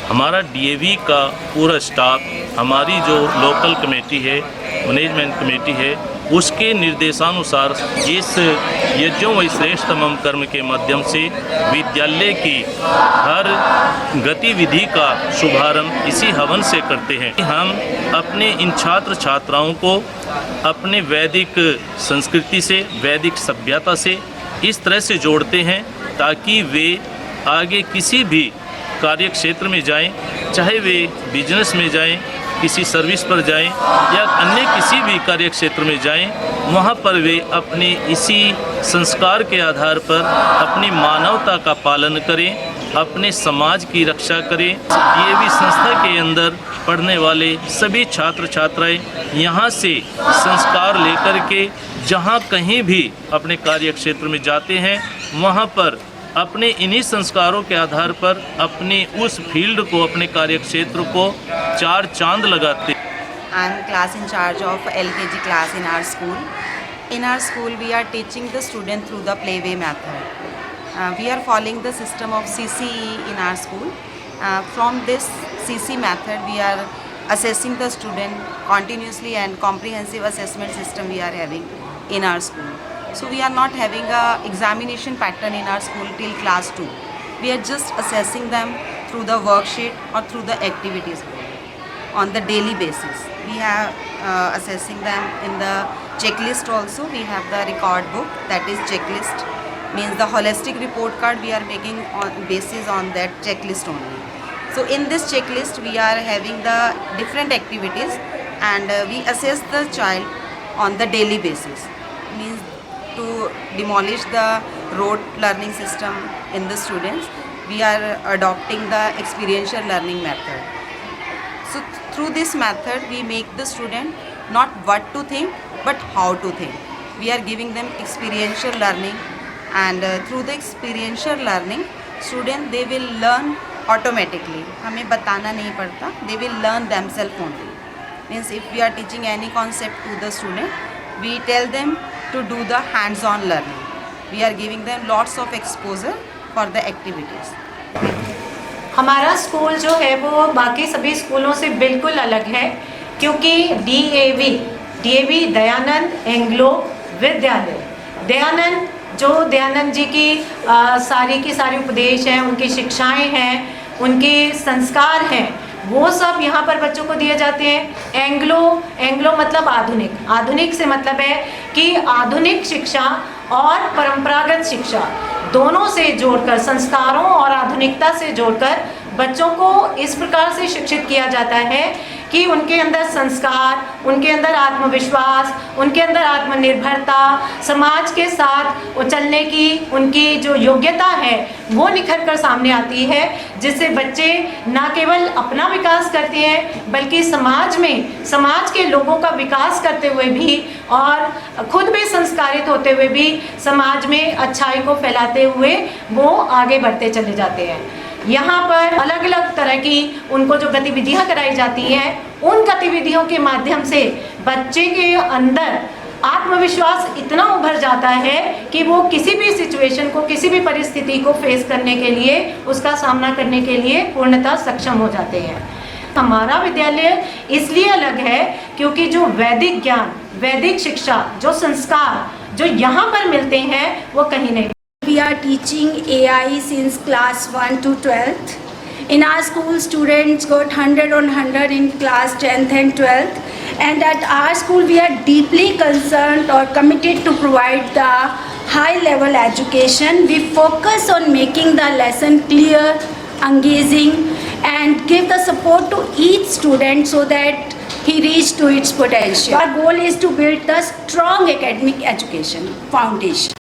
हमारा डीएवी का पूरा स्टाफ, हमारी जो लोकल कमेटी है, मैनेजमेंट कमेटी है, उसके निर्देशानुसार इस यज्ञों व श्रेष्ठतम कर्म के माध्यम से विद्यालय की हर गतिविधि का शुभारंभ इसी हवन से करते हैं। हम अपने इन छात्र छात्राओं को अपने वैदिक संस्कृति से, वैदिक सभ्यता से इस तरह से जोड़ते हैं ताकि वे आगे किसी भी कार्य क्षेत्र में जाएं, चाहे वे बिजनेस में जाएं, किसी सर्विस पर जाएं या अन्य किसी भी कार्य क्षेत्र में जाएं, वहां पर वे अपने इसी संस्कार के आधार पर अपनी मानवता का पालन करें, अपने समाज की रक्षा करें। डीएवी संस्था के अंदर पढ़ने वाले सभी छात्र छात्राएं यहाँ से संस्कार लेकर के जहाँ कहीं भी अपने कार्य क्षेत्र में जाते हैं, वहाँ पर अपने इन्हीं संस्कारों के आधार पर अपने उस फील्ड को, अपने कार्य क्षेत्र को चार चांद लगाते हैं। I am class in charge of LKG class in our school. In our school, we are teaching the student through the playway method. We are following the system of CCE in our school. From this CC method, we are assessing the student continuously, and comprehensive assessment system we are having in our school. So we are not having a examination pattern in our school till class 2. We are just assessing them through the worksheet or through the activities on the daily basis. We have assessing them in the checklist also. We have the record book, that is checklist, means the holistic report card we are making on basis on that checklist only. So in this checklist we are having the different activities, and we assess the child on the daily basis. Means to demolish the rote learning system in the students, we are adopting the experiential learning method. So through this method we make the student not what to think but how to think. We are giving them experiential learning, and through the experiential learning student they will learn automatically. हमें बताना नहीं पड़ता, they will learn themselves only. Means if we are teaching any concept to the student, we tell them to do the hands-on learning. We are giving them lots of exposure for the activities. हमारा school जो है वो बाकी सभी स्कूलों से बिल्कुल अलग है, क्योंकि डीएवी दयानंद एंग्लो विद्यालय, दयानंद जो दयानंद जी की सारी की सारी उपदेश हैं, उनकी शिक्षाएं हैं, उनके संस्कार हैं, वो सब यहाँ पर बच्चों को दिए जाते हैं। एंग्लो मतलब आधुनिक से मतलब है कि आधुनिक शिक्षा और परंपरागत शिक्षा दोनों से जोड़कर, संस्कारों और आधुनिकता से जोड़कर बच्चों को इस प्रकार से शिक्षित किया जाता है कि उनके अंदर संस्कार, उनके अंदर आत्मविश्वास, उनके अंदर आत्मनिर्भरता, समाज के साथ चलने की उनकी जो योग्यता है वो निखर कर सामने आती है, जिससे बच्चे न केवल अपना विकास करते हैं बल्कि समाज के लोगों का विकास करते हुए भी और खुद भी संस्कारित होते हुए भी समाज में अच्छाई को फैलाते हुए वो आगे बढ़ते चले जाते हैं। यहाँ पर अलग अलग तरह की उनको जो गतिविधियाँ कराई जाती हैं, उन गतिविधियों के माध्यम से बच्चे के अंदर आत्मविश्वास इतना उभर जाता है कि वो किसी भी सिचुएशन को, किसी भी परिस्थिति को फेस करने के लिए, उसका सामना करने के लिए पूर्णतः सक्षम हो जाते हैं। हमारा विद्यालय इसलिए अलग है क्योंकि जो वैदिक ज्ञान, वैदिक शिक्षा, जो संस्कार जो यहाँ पर मिलते हैं वो कहीं नहीं। We are teaching AI since class 1 to 12th. In our school, students got 100 on 100 in class 10th and 12th. And at our school, we are deeply concerned or committed to provide the high-level education. We focus on making the lesson clear, engaging, and give the support to each student so that he reach to its potential. Our goal is to build the strong academic education foundation.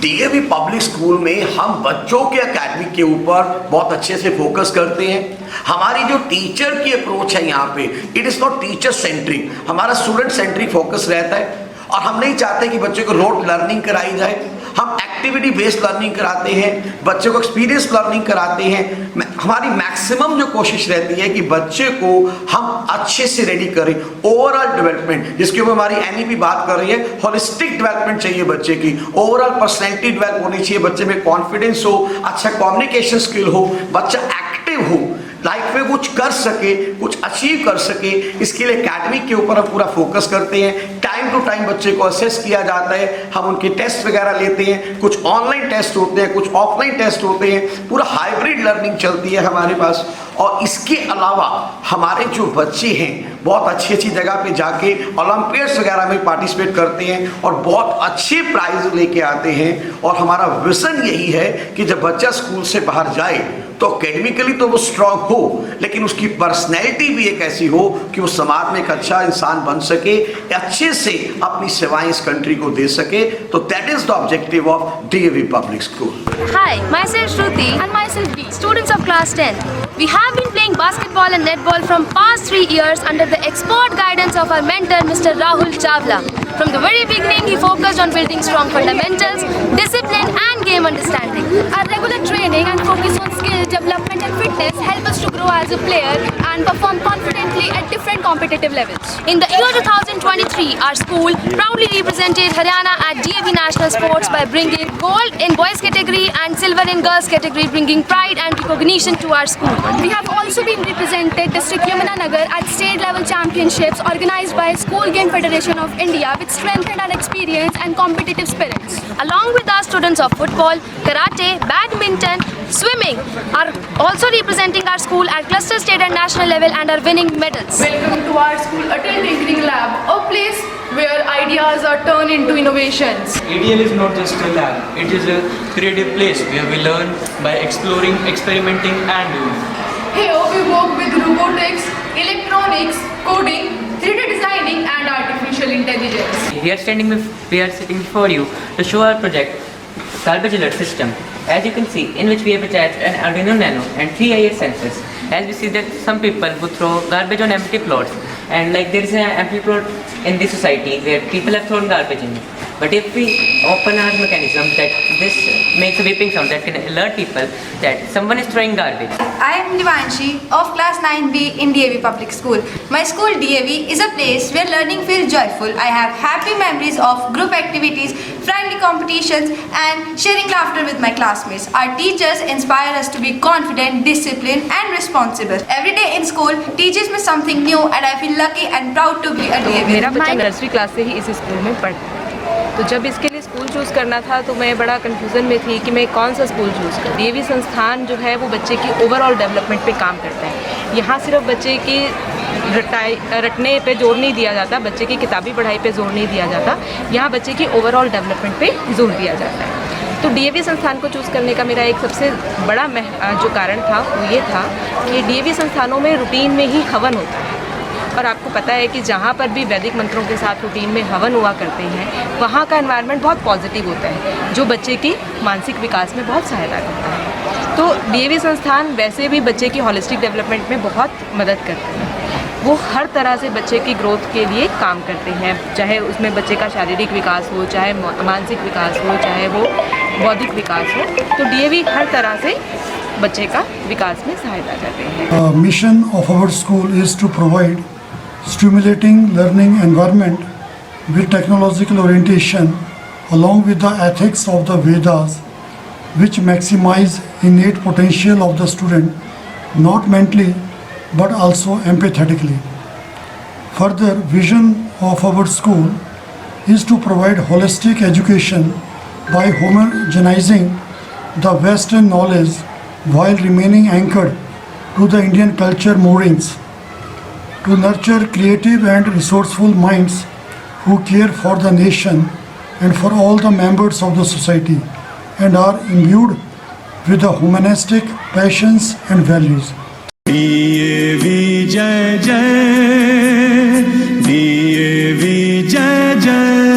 DAV public school में हम बच्चों के academic के ऊपर बहुत अच्छे से focus करते हैं। हमारी जो टीचर की अप्रोच है यहाँ पे, it is not teacher centric, हमारा स्टूडेंट सेंट्रिक फोकस रहता है। और हम नहीं चाहते कि बच्चों को रोट लर्निंग कराई जाए, हम एक्टिविटी बेस्ड लर्निंग कराते हैं, बच्चों को एक्सपीरियंस लर्निंग कराते हैं। हमारी मैक्सिमम जो कोशिश रहती है कि बच्चे को हम अच्छे से रेडी करें, ओवरऑल डेवलपमेंट, जिसके ऊपर हमारी एनईपी बात कर रही है, होलिस्टिक डेवलपमेंट चाहिए बच्चे की, ओवरऑल पर्सनैलिटी डेवलप होनी चाहिए, बच्चे में कॉन्फिडेंस हो, अच्छा कम्युनिकेशन स्किल हो, बच्चा एक्टिव हो, लाइफ में कुछ कर सके, कुछ अचीव कर सके, इसके लिए एकेडमिक के ऊपर हम पूरा फोकस करते हैं। टाइम टू टाइम बच्चे को असेस किया जाता है, हम उनके टेस्ट वगैरह लेते हैं, कुछ ऑनलाइन टेस्ट होते हैं, कुछ ऑफलाइन टेस्ट होते हैं, पूरा हाइब्रिड लर्निंग चलती है हमारे पास। और इसके अलावा हमारे जो बच्चे हैं बहुत अच्छी अच्छी जगह पे जाके ओलंपियाड्स वगैरह में पार्टिसिपेट करते हैं और बहुत अच्छे प्राइज लेके आते हैं। और हमारा विजन यही है कि जब बच्चा स्कूल से बाहर जाए तो एकेडमिकली तो वो स्ट्रांग हो, लेकिन उसकी पर्सनैलिटी भी एक ऐसी हो कि वो समाज में एक अच्छा इंसान बन सके, अच्छे से अपनी सेवाएं इस कंट्री को दे सके। तो that is the objective of DAV public school. Hi, myself Shruti and myself B, students of class 10. We have been playing basketball and netball from past 3 years under the expert guidance of our mentor Mr. Rahul Chawla. From the very beginning, he focused on building strong fundamentals, discipline and game understanding. Our regular training and focus on skill development and fitness help us to grow as a player and perform confidently at different competitive levels. In the year 2023, our school proudly represented Haryana at DAV National Sports by bringing gold in boys category and silver in girls category, bringing pride and recognition to our school. We have also been represented District Yamunanagar at state level championships organized by School Game Federation of India with strengthened our experience and competitive spirits. Along with our students of football, karate, badminton, swimming are also representing our school at cluster state and national level and are winning medals. Welcome to our school Atal Tinkering Lab, a place where ideas are turned into innovations. ADL is not just a lab, it is a creative place where we learn by exploring, experimenting and doing. Here we work with robotics, electronics, coding, 3D designing and artificial intelligence. We are sitting before you to show our project, Garbage Alert System. As you can see, in which we have attached an Arduino Nano and 3 IS sensors. As we see that some people would throw garbage on empty plots, and like there is an empty plot in this society where people have thrown garbage in it. But if we open our mechanism that this makes a beeping sound that can alert people that someone is throwing garbage. I am Divanshi of class 9B in DAV Public School. My school DAV is a place where learning feels joyful. I have happy memories of group activities, friendly competitions and sharing laughter with my classmates. Our teachers inspire us to be confident, disciplined and responsible. Every day in school teaches me something new and I feel lucky and proud to be a DAV. मेरा बच्चा nursery class से ही इस school में पढ़ता है, तो जब इसके लिए स्कूल चूज़ करना था तो मैं बड़ा कन्फ्यूज़न में थी कि मैं कौन सा स्कूल चूज़ करूँ। डीएवी संस्थान जो है वो बच्चे की ओवरऑल डेवलपमेंट पे काम करता है। यहाँ सिर्फ बच्चे की रटने पे जोर नहीं दिया जाता, बच्चे की किताबी पढ़ाई पे जोर नहीं दिया जाता, यहाँ बच्चे की ओवरऑल डेवलपमेंट पे जोर दिया जाता है। तो डीएवी संस्थान को चूज़ करने का मेरा एक सबसे बड़ा जो कारण था वो ये था कि डीएवी संस्थानों में रूटीन में ही हवन होता है, और आपको पता है कि जहाँ पर भी वैदिक मंत्रों के साथ रूटीन में हवन हुआ करते हैं वहाँ का एनवायरनमेंट बहुत पॉजिटिव होता है, जो बच्चे की मानसिक विकास में बहुत सहायता करता है। तो डीएवी संस्थान वैसे भी बच्चे की हॉलिस्टिक डेवलपमेंट में बहुत मदद करते हैं। वो हर तरह से बच्चे की ग्रोथ के लिए काम करते हैं, चाहे उसमें बच्चे का शारीरिक विकास हो, चाहे मानसिक विकास हो, चाहे वो बौद्धिक विकास हो। तो डीएवी हर तरह से बच्चे का विकास में सहायता करते हैं। Mission of our school is to provide stimulating learning environment with technological orientation along with the ethics of the Vedas, which maximize innate potential of the student not mentally but also empathetically. Further, vision of our school is to provide holistic education by homogenizing the Western knowledge while remaining anchored to the Indian culture moorings, to nurture creative and resourceful minds who care for the nation and for all the members of the society and are imbued with the humanistic passions and values. DAV Jai Jai, DAV Jai Jai.